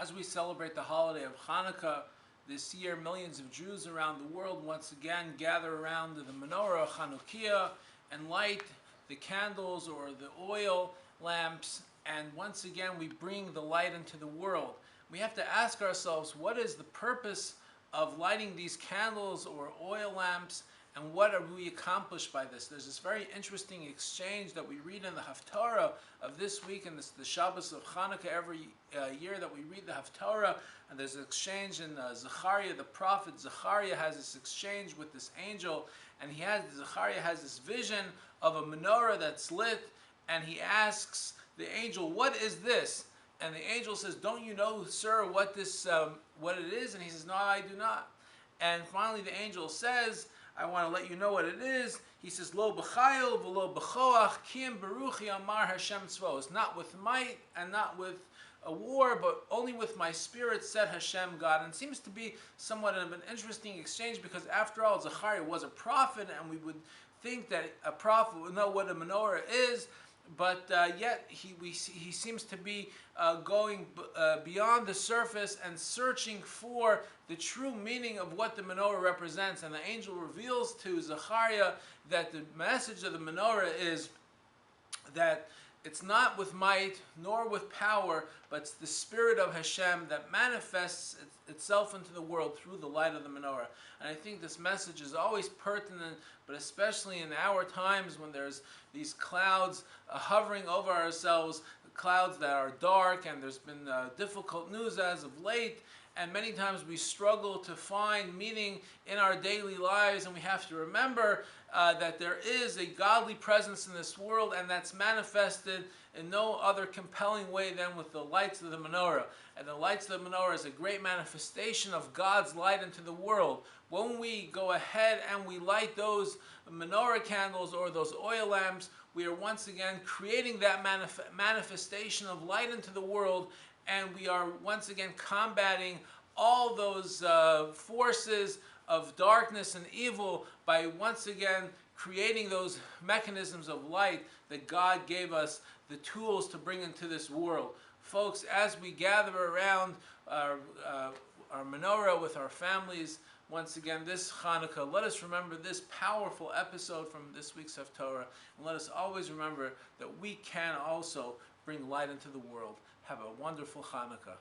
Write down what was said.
As we celebrate the holiday of Hanukkah this year, millions of Jews around the world once again gather around the menorah Chanukiah and light the candles or the oil lamps, and once again we bring the light into the world. We have to ask ourselves, what is the purpose of lighting these candles or oil lamps, and what are we accomplished by this? There's this very interesting exchange that we read in the Haftarah of this week, and this is the Shabbos of Hanukkah every year that we read the Haftarah, and there's an exchange in Zechariah, the prophet Zechariah has this exchange with this angel, and Zechariah has this vision of a menorah that's lit, and he asks the angel, "What is this?" And the angel says, "Don't you know, sir, what it is?" And he says, "No, I do not." And finally the angel says, "I want to let you know what it is." He says, "Lo b'chayil v'lo b'choach kim beruchi amar Hashem tzvos." Not with might and not with a war, but only with my spirit, said Hashem God. And it seems to be somewhat of an interesting exchange, because after all, Zechariah was a prophet, and we would think that a prophet would know what a menorah is, but yet he seems to be going beyond the surface and searching for the true meaning of what the menorah represents. And the angel reveals to Zechariah that the message of the menorah is that it's not with might nor with power, but it's the Spirit of Hashem that manifests itself into the world through the light of the menorah. And I think this message is always pertinent, but especially in our times when there's these clouds hovering over ourselves, clouds that are dark, and there's been difficult news as of late, and many times we struggle to find meaning in our daily lives, and we have to remember that there is a godly presence in this world, and that's manifested in no other compelling way than with the lights of the menorah. And the lights of the menorah is a great manifestation of God's light into the world. When we go ahead and we light those menorah candles or those oil lamps, we are once again creating that manifestation of light into the world, and we are once again combating all those forces of darkness and evil by once again creating those mechanisms of light that God gave us the tools to bring into this world. Folks, as we gather around our menorah with our families, once again this Hanukkah, let us remember this powerful episode from this week's Haftarah, and let us always remember that we can also bring light into the world. Have a wonderful Hanukkah.